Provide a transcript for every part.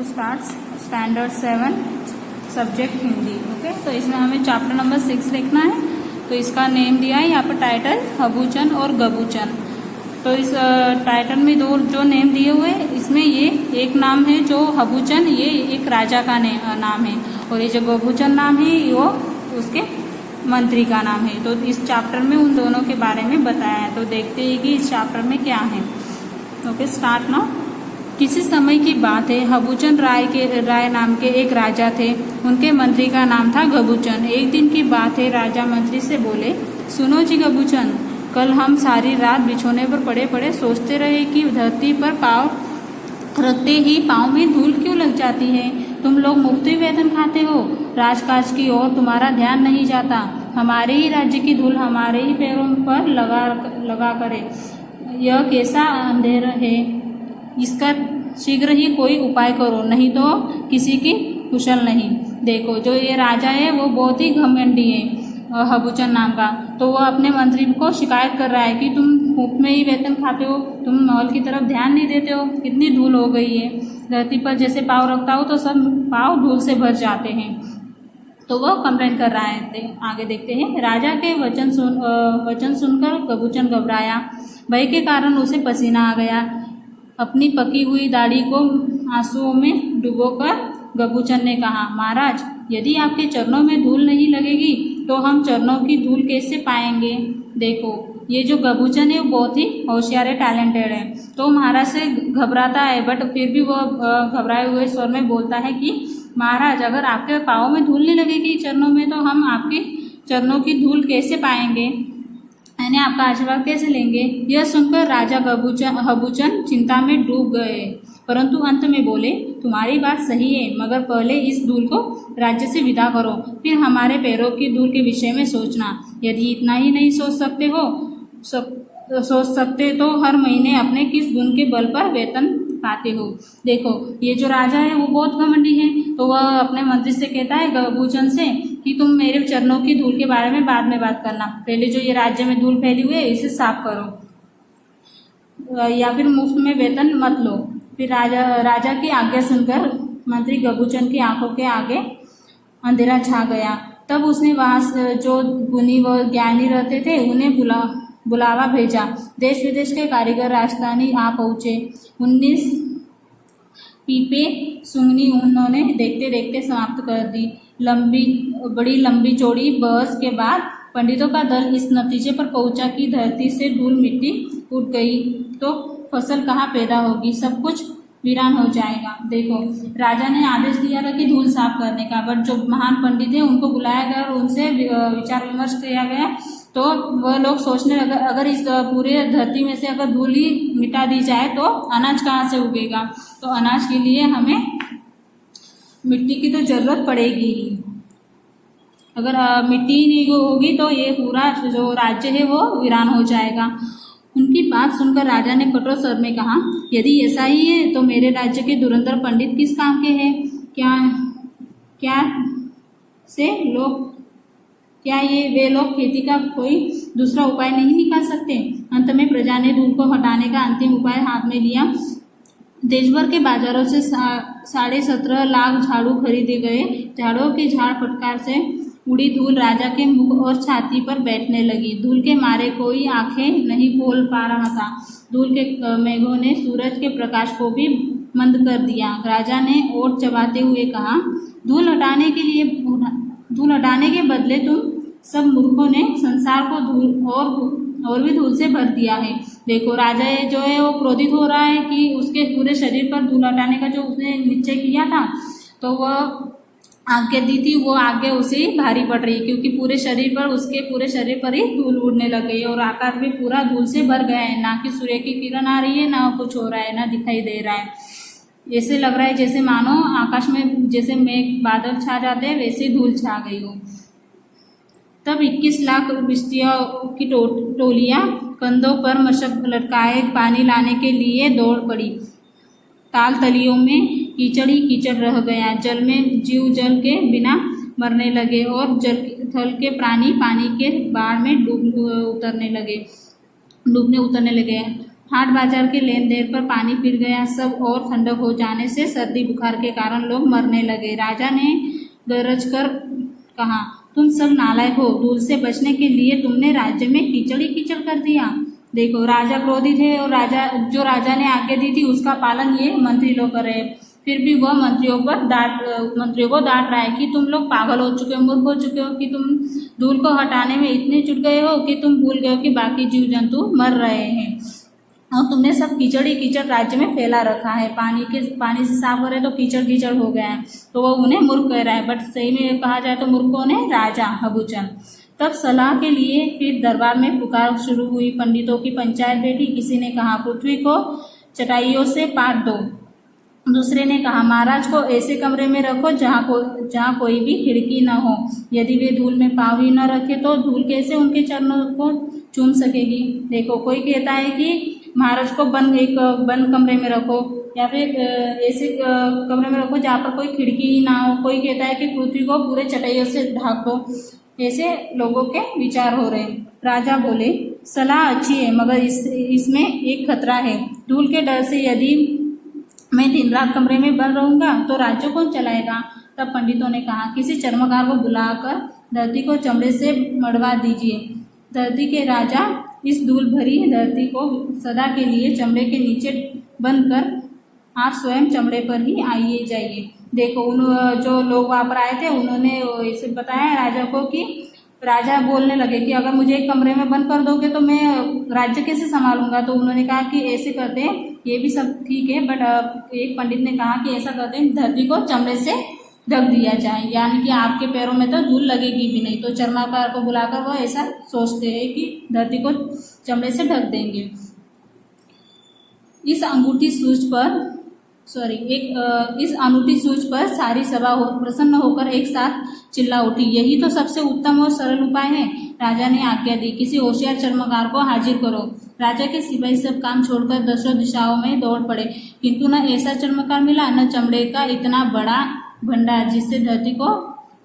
Starts standard 7 subject Hindi. Okay, तो इसमें हमें चैप्टर नंबर 6 लिखना है। तो इसका नेम दिया है यहाँ पर टाइटल हबूचन और गबूचन। तो इस टाइटल में दो जो नेम दिए हुए हैं, इसमें ये एक नाम है जो हबूचन, ये एक राजा का नाम है, और ये जो गबूचन नाम है वो उसके मंत्री का नाम है। तो इस चैप्टर में उन दोनों के बारे में बताया है। तो देखते हैं कि इस चैप्टर में क्या है। Okay, start now. किसी समय की बात है, हबूचन राय नाम के एक राजा थे। उनके मंत्री का नाम था गबूचन। एक दिन की बात है, राजा मंत्री से बोले, सुनो जी गबूचन, कल हम सारी रात बिछोने पर पड़े पड़े सोचते रहे कि धरती पर पाँव रखते ही पाँव में धूल क्यों लग जाती है। तुम लोग मुफ्ती वेतन खाते हो, राजकाज की ओर तुम्हारा ध्यान नहीं जाता। हमारे ही राज्य की धूल हमारे ही पैरों पर लगा करे, यह कैसा अंधेर है। इसका शीघ्र ही कोई उपाय करो, नहीं तो किसी की कुशल नहीं। देखो, जो ये राजा है वो बहुत ही घमंडी है, हबूचन नाम का। तो वो अपने मंत्री को शिकायत कर रहा है कि तुम मुफ्त में ही वेतन खाते हो, तुम महल की तरफ ध्यान नहीं देते हो, कितनी धूल हो गई है। धरती पर जैसे पाँव रखता हो तो सब पाँव धूल से भर जाते हैं। तो वो कंप्लेन कर रहा है। आगे देखते हैं। राजा के वचन सुनकर गबूचन घबराया। भय के कारण उसे पसीना आ गया। अपनी पकी हुई दाढ़ी को आंसुओं में डुबोकर गबूचन ने कहा, महाराज, यदि आपके चरणों में धूल नहीं लगेगी तो हम चरणों की धूल कैसे पाएंगे। देखो, ये जो गबूचन है वो बहुत ही होशियार है, टैलेंटेड है। तो महाराज से घबराता है, बट फिर भी वो घबराए हुए स्वर में बोलता है कि महाराज, अगर आपके पाँव में धूल नहीं लगेगी चरणों में, तो हम आपके चरणों की धूल कैसे पाएंगे, यानी आपका आशीर्वाद कैसे लेंगे। यह सुनकर राजा हबूचन चिंता में डूब गए, परंतु अंत में बोले, तुम्हारी बात सही है, मगर पहले इस धूल को राज्य से विदा करो, फिर हमारे पैरों की धूल के विषय में सोचना। यदि इतना ही नहीं सोच सकते तो हर महीने अपने किस गुण के बल पर वेतन पाते हो। देखो, ये जो राजा है वो बहुत घमंडी है। तो वह अपने मंत्री से कहता है गबूचन से कि तुम मेरे चरणों की धूल के बारे में बाद में बात करना, पहले जो ये राज्य में धूल फैली हुई है इसे साफ करो, या फिर मुफ्त में वेतन मत लो। फिर राजा की आज्ञा सुनकर मंत्री गबूचन की आंखों के आगे अंधेरा छा गया। तब उसने वहाँ जो गुणी व ज्ञानी रहते थे उन्हें बुलावा भेजा। देश विदेश के कारीगर राजधानी आ पहुँचे। 19 पीपे सुंगनी उन्होंने देखते देखते समाप्त कर दी। बड़ी लंबी चौड़ी बहस के बाद पंडितों का दल इस नतीजे पर पहुंचा कि धरती से धूल मिट्टी उठ गई तो फसल कहाँ पैदा होगी, सब कुछ वीरान हो जाएगा। देखो, राजा ने आदेश दिया था कि धूल साफ करने का, बट जो महान पंडित है उनको बुलाया गया और उनसे विचार विमर्श किया गया। तो वह लोग सोचने लगे, अगर इस पूरे धरती में से अगर धूल ही मिटा दी जाए तो अनाज कहाँ से उगेगा। तो अनाज के लिए हमें मिट्टी की तो जरूरत पड़ेगी ही। अगर मिट्टी नहीं होगी तो ये पूरा जो राज्य है वो वीरान हो जाएगा। उनकी बात सुनकर राजा ने कठोर स्वर में कहा, यदि ऐसा ही है तो मेरे राज्य के धुरंधर पंडित किस काम के हैं। क्या वे लोग खेती का कोई दूसरा उपाय नहीं निकाल सकते। अंत में प्रजा ने धूल को हटाने का अंतिम उपाय हाथ में लिया। देश भर के बाजारों से 17.5 लाख झाड़ू खरीदे गए। झाड़ों के झाड़ फटकार से उड़ी धूल राजा के मुख और छाती पर बैठने लगी। धूल के मारे कोई आंखें नहीं खोल पा रहा था। धूल के मेघों ने सूरज के प्रकाश को भी मंद कर दिया। राजा ने ओठ चबाते हुए कहा, धूल हटाने के बदले तुम सब मूर्खों ने संसार को धूल और भी धूल से भर दिया है। देखो, राजा जो है वो क्रोधित हो रहा है कि उसके पूरे शरीर पर धूल हटाने का जो उसने निश्चय किया था, तो वह आज्ञा दी थी, वो आज्ञा उसे भारी पड़ रही, क्योंकि उसके पूरे शरीर पर ही धूल उड़ने लग गई और आकाश भी पूरा धूल से भर गया है। ना कि सूर्य की किरण आ रही है, ना कुछ हो रहा है, ना दिखाई दे रहा है। ऐसे लग रहा है जैसे मानो आकाश में जैसे मेघ बादल छा जाते हैं, वैसे धूल छा गई हो। तब 21 लाख बिस्तियों की टोलियां कंधों पर मशक लटकाए पानी लाने के लिए दौड़ पड़ी। ताल तलियों में कीचड़ ही कीचड़ रह गया। जल में जीव जल के बिना मरने लगे और थल के प्राणी पानी के बाढ़ में डूबने उतरने लगे। हाट बाजार के लेन देन पर पानी फिर गया सब, और ठंडक हो जाने से सर्दी बुखार के कारण लोग मरने लगे। राजा ने गरज कर कहा, तुम सब नालायक हो, धूल से बचने के लिए तुमने राज्य में कीचड़ ही कीचड़ कर दिया। देखो राजा क्रोधित है और राजा ने आज्ञा दी थी उसका पालन ये मंत्री लोग कर रहे हैं। फिर भी वह मंत्रियों को डांट रहा है कि तुम लोग पागल हो चुके हो, मूर्ख हो चुके हो, कि तुम धूल को हटाने में इतने जुट गए हो कि तुम भूल गए हो कि बाकी जीव जंतु मर रहे हैं, और तुमने सब कीचड़ ही कीचड़ राज्य में फैला रखा है। पानी से साफ हो रहे तो कीचड़ कीचड़ हो गया है, तो वो उन्हें मूर्ख कह रहा है, बट सही में कहा जाए तो मूर्ख कौन है? राजा हबूचन। तब सलाह के लिए फिर दरबार में पुकार शुरू हुई, पंडितों की पंचायत बैठी। किसी ने कहा पृथ्वी को चटाइयों से पाट दो, दूसरे ने कहा महाराज को ऐसे कमरे में रखो जहाँ कोई भी खिड़की न हो, यदि वे धूल में पाँव ही न रखे तो धूल कैसे उनके चरणों को चूम सकेगी। देखो कोई कहता है कि महाराज को बंद कमरे में रखो, या फिर ऐसे कमरे में रखो जहाँ पर कोई खिड़की ही ना हो। कोई कहता है कि पृथ्वी को पूरे चटाइयों से ढाक दो। ऐसे लोगों के विचार हो रहे हैं। राजा बोले सलाह अच्छी है, मगर इसमें एक खतरा है। धूल के डर से यदि मैं दिन रात कमरे में बंद रहूंगा तो राज्य कौन चलाएगा। तब पंडितों ने कहा किसी चर्मकार को बुलाकर धरती को चमड़े से मढ़वा दीजिए। धरती के राजा इस धूल भरी धरती को सदा के लिए चमड़े के नीचे बंद कर आप स्वयं चमड़े पर ही आइए जाइए। देखो जो लोग वहाँ पर आए थे उन्होंने इसे बताया राजा को कि राजा बोलने लगे कि अगर मुझे एक कमरे में बंद कर दोगे तो मैं राज्य कैसे संभालूंगा। तो उन्होंने कहा कि ऐसे करते हैं, ये भी सब ठीक है, बट एक पंडित ने कहा कि ऐसा करते हैं धरती को चमड़े से ढक दिया जाए, यानी कि आपके पैरों में तो धूल लगेगी भी नहीं। तो चर्माकार को बुलाकर वो ऐसा सोचते हैं कि धरती को चमड़े से ढक देंगे। इस अनूठी सूझ पर सारी सभा प्रसन्न होकर एक साथ चिल्ला उठी, यही तो सबसे उत्तम और सरल उपाय है। राजा ने आज्ञा दी किसी होशियार चर्मकार को हाजिर करो। राजा के सिपाही सब काम छोड़कर दसों दिशाओं में दौड़ पड़े, किंतु न ऐसा चर्मकार मिला, न चमड़े का इतना बड़ा भंडार जिससे धरती को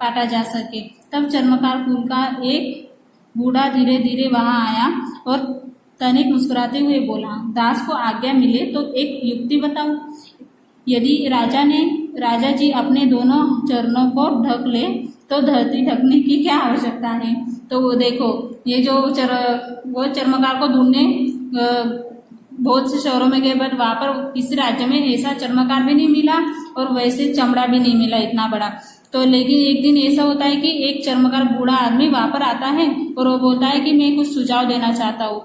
काटा जा सके। तब चर्मकार कुल का एक बूढ़ा धीरे धीरे वहां आया और तनिक मुस्कुराते हुए बोला, दास को आज्ञा मिले तो एक युक्ति बताओ। यदि राजा जी अपने दोनों चरणों को ढक ले तो धरती ढकने की क्या आवश्यकता है। तो वो देखो ये जो वो चर्मकार को ढूंढने बहुत से शहरों में गए, बट वहाँ पर किसी राज्य में ऐसा चर्मकार भी नहीं मिला और वैसे चमड़ा भी नहीं मिला इतना बड़ा। तो लेकिन एक दिन ऐसा होता है कि एक चर्मकार बूढ़ा आदमी वहाँ पर आता है और वो बोलता है कि मैं कुछ सुझाव देना चाहता हूँ,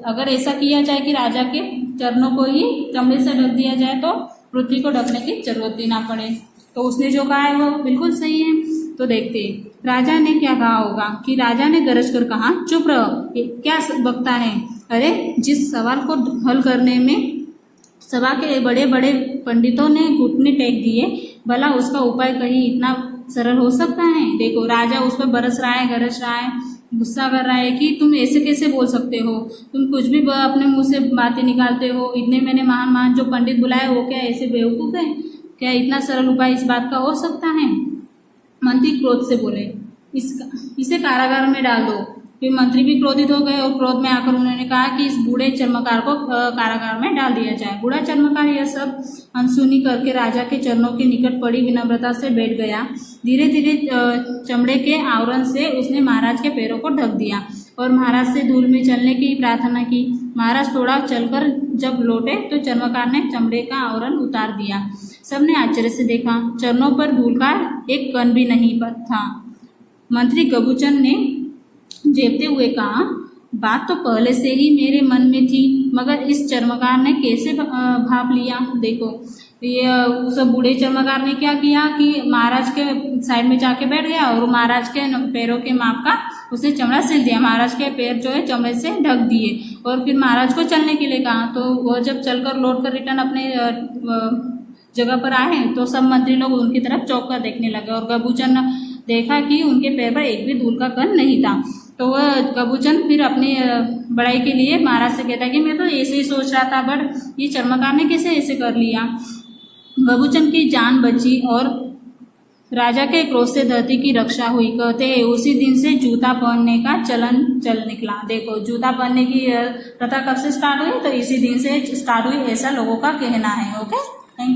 अगर ऐसा किया जाए कि राजा के चरणों को ही चमड़े से ढक दिया जाए तो पृथ्वी को ढकने की जरूरत भी ना पड़े। तो उसने जो कहा है वो बिल्कुल सही है। तो देखते हैं राजा ने क्या कहा होगा कि राजा ने गरज कर कहा, चुप रहो, क्या बकता है। अरे जिस सवाल को हल करने में सभा के बड़े बड़े पंडितों ने घुटने टेक दिए, भला उसका उपाय कहीं इतना सरल हो सकता है। देखो राजा उस पर बरस रहा है, गरज रहा है, गुस्सा कर रहा है कि तुम ऐसे कैसे बोल सकते हो, तुम कुछ भी अपने मुंह से बातें निकालते हो। इतने मैंने महान जो पंडित बुलाए वो क्या ऐसे बेवकूफ है क्या, इतना सरल उपाय इस बात का हो सकता है। मंत्री क्रोध से बोले, इसे कारागार में डाल दो। फिर मंत्री भी क्रोधित हो गए और क्रोध में आकर उन्होंने कहा कि इस बूढ़े चर्मकार को कारागार में डाल दिया जाए। बूढ़ा चर्मकार यह सब अनसुनी करके राजा के चरणों के निकट पड़ी विनम्रता से बैठ गया। धीरे धीरे चमड़े के आवरण से उसने महाराज के पैरों को ढक दिया और महाराज से धूल में चलने की प्रार्थना की। महाराज थोड़ा चलकर जब लौटे तो चर्मकार ने चमड़े का आवरण उतार दिया। सबने आश्चर्य से देखा, चरणों पर धूल का एक कण भी नहीं था। मंत्री गबूचन ने जेबते हुए कहा, बात तो पहले से ही मेरे मन में थी, मगर इस चर्मकार ने कैसे भाप लिया। देखो ये उस बूढ़े चर्मकार ने क्या किया कि महाराज के साइड में जाके बैठ गया और महाराज के पैरों के माप का उसने चमड़ा सिल दिया। महाराज के पैर जो है चमड़े से ढक दिए और फिर महाराज को चलने के लिए कहा। तो वो जब चलकर लौट कर रिटर्न अपने जगह पर आए तो सब मंत्री लोग उनकी तरफ चौंक कर देखने लगे और गबूचन ने देखा कि उनके पैर पर एक भी धूल का कण नहीं था। तो वह गबूचन फिर अपनी बड़ाई के लिए महाराज से कहता है कि मैं तो ऐसे ही सोच रहा था, बट ये चर्मकार ने कैसे ऐसे कर लिया। गबूचन की जान बची और राजा के क्रोध से धरती की रक्षा हुई। कहते हैं उसी दिन से जूता पहनने का चलन चल निकला। देखो जूता पहनने की प्रथा कब से स्टार्ट हुई, तो इसी दिन से स्टार्ट हुई, ऐसा लोगों का कहना है। Okay, thank you.